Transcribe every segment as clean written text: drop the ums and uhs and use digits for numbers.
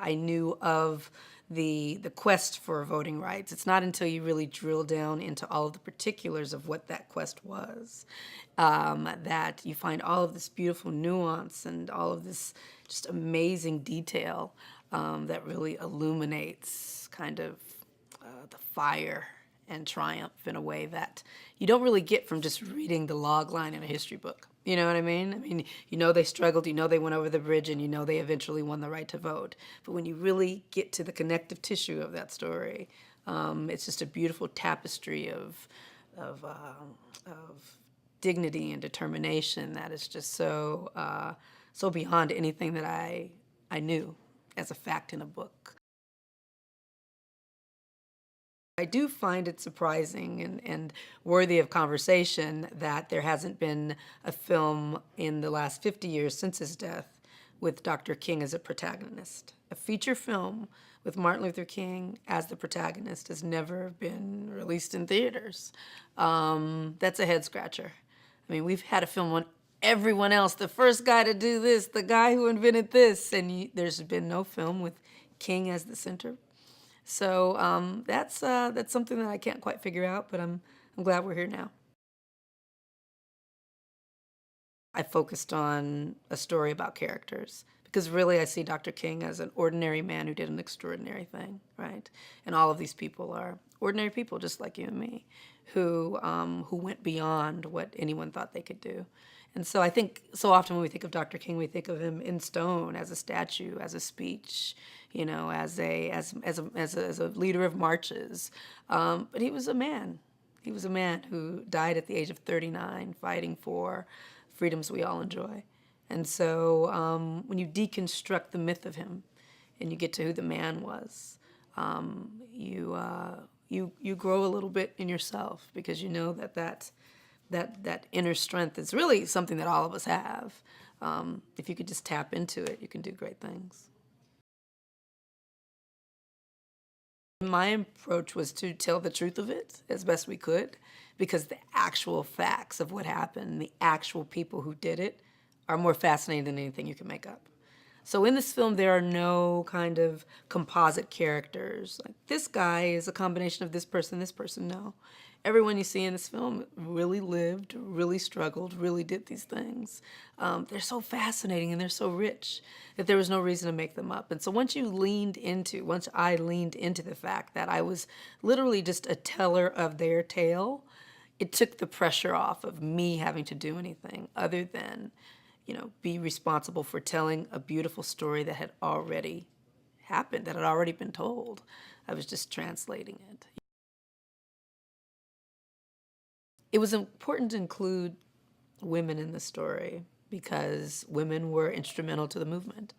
I knew of the quest for voting rights. It's not until you really drill down into all of the particulars of what that quest was that you find all of this beautiful nuance and all of this just amazing detail that really illuminates kind of the fire and triumph in a way that you don't really get from just reading the log line in a history book. You know what I mean? I mean, you know they struggled, you know they went over the bridge, and you know they eventually won the right to vote. But when you really get to the connective tissue of that story, it's just a beautiful tapestry of, dignity and determination that is just so beyond anything that I knew as a fact in a book. I do find it surprising and worthy of conversation that there hasn't been a film in the last 50 years since his death with Dr. King as a protagonist. A feature film with Martin Luther King as the protagonist has never been released in theaters. That's a head scratcher. I mean, we've had a film on everyone else, the first guy to do this, the guy who invented this, and there's been no film with King as the center. So that's something that I can't quite figure out, but I'm glad we're here now. I focused on a story about characters because really I see Dr. King as an ordinary man who did an extraordinary thing, right? And all of these people are ordinary people just like you and me who went beyond what anyone thought they could do. And so I think so often when we think of Dr. King, we think of him in stone as a statue, as a speech, you know, as a leader of marches. But he was a man. He was a man who died at the age of 39 fighting for freedoms we all enjoy. And so when you deconstruct the myth of him and you get to who the man was, you grow a little bit in yourself because you know that inner strength is really something that all of us have. If you could just tap into it, you can do great things. My approach was to tell the truth of it as best we could because the actual facts of what happened, the actual people who did it, are more fascinating than anything you can make up. So in this film, there are no kind of composite characters. Like this guy is a combination of this person, no. Everyone you see in this film really lived, really struggled, really did these things. They're so fascinating and they're so rich that there was no reason to make them up. And so once I leaned into the fact that I was literally just a teller of their tale, it took the pressure off of me having to do anything other than, you know, be responsible for telling a beautiful story that had already happened, that had already been told. I was just translating it. It was important to include women in the story because women were instrumental to the movement.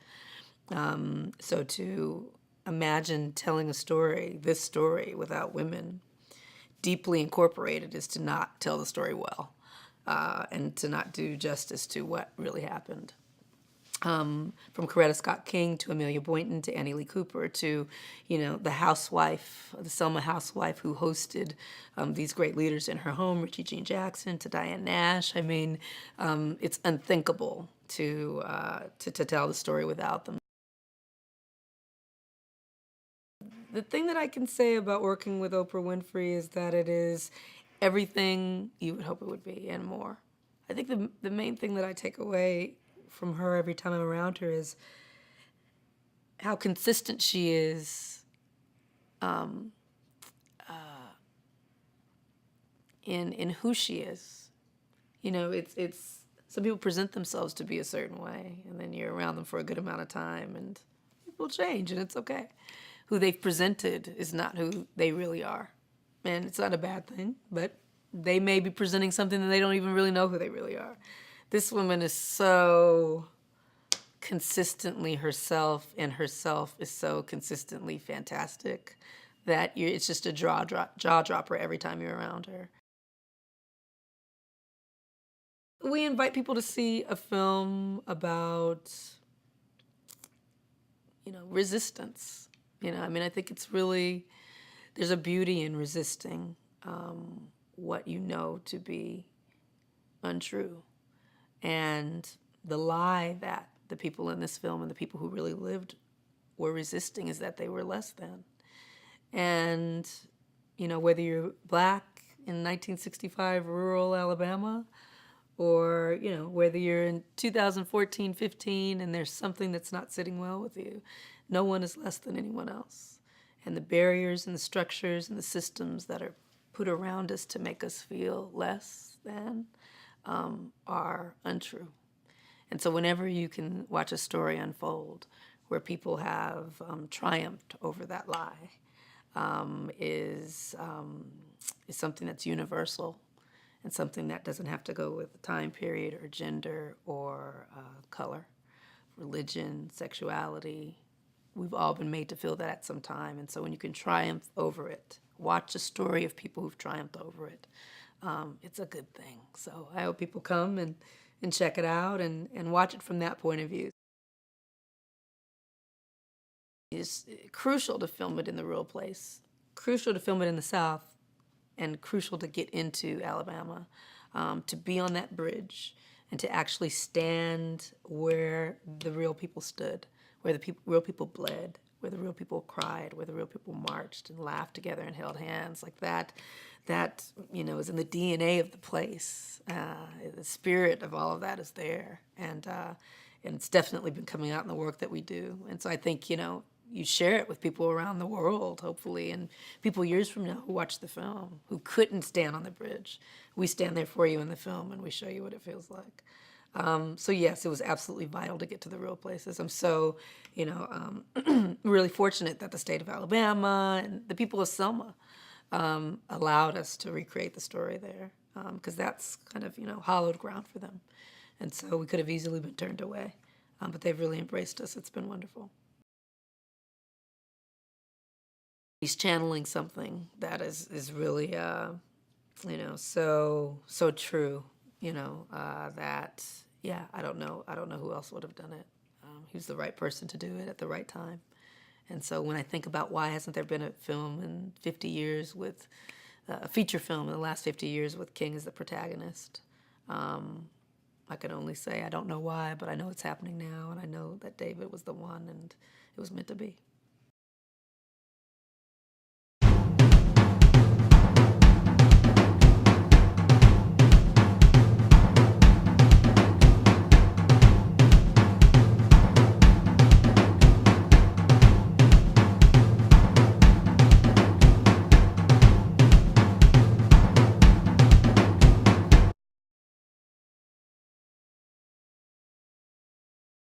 So to imagine telling a story, this story, without women deeply incorporated is to not tell the story well and to not do justice to what really happened. From Coretta Scott King to Amelia Boynton to Annie Lee Cooper to, you know, the housewife, the Selma housewife who hosted these great leaders in her home, Richie Jean Jackson to Diane Nash. I mean, it's unthinkable to tell the story without them. The thing that I can say about working with Oprah Winfrey is that it is everything you would hope it would be and more. I think the main thing that I take away from her every time I'm around her is how consistent she is in who she is. You know, it's some people present themselves to be a certain way, and then you're around them for a good amount of time, and people change, and it's okay. Who they've presented is not who they really are, and it's not a bad thing, but they may be presenting something that they don't even really know who they really are. This woman is so consistently herself, and herself is so consistently fantastic that it's just a jaw dropper every time you're around her. We invite people to see a film about, you know, resistance. You know, I mean, I think it's really, there's a beauty in resisting what you know to be untrue. And the lie that the people in this film and the people who really lived were resisting is that they were less than. And, whether you're black in 1965 rural Alabama, or, whether you're in 2014, 15, and there's something that's not sitting well with you, no one is less than anyone else. And the barriers and the structures and the systems that are put around us to make us feel less than are untrue. And so whenever you can watch a story unfold where people have triumphed over that lie, is something that's universal and something that doesn't have to go with time period or gender or color, religion, sexuality. We've all been made to feel that at some time. And so when you can triumph over it, watch a story of people who've triumphed over it, it's a good thing. So I hope people come and check it out and watch it from that point of view. It's crucial to film it in the real place, crucial to film it in the South, and crucial to get into Alabama, to be on that bridge and to actually stand where the real people stood, where the real people bled, where the real people cried, where the real people marched and laughed together and held hands like that. That is in the DNA of the place. The spirit of all of that is there, and it's definitely been coming out in the work that we do. And so I think you share it with people around the world, hopefully, and people years from now who watch the film, who couldn't stand on the bridge. We stand there for you in the film, and we show you what it feels like. So yes, it was absolutely vital to get to the real places. I'm so, really fortunate that the state of Alabama and the people of Selma allowed us to recreate the story there, because that's kind of, hallowed ground for them. And so we could have easily been turned away, but they've really embraced us. It's been wonderful. He's channeling something that is really, so true, that, yeah, I don't know who else would have done it. He was the right person to do it at the right time. And so when I think about why hasn't there been a film in 50 years with, a feature film in the last 50 years with King as the protagonist, I can only say I don't know why, but I know it's happening now, and I know that David was the one, and it was meant to be.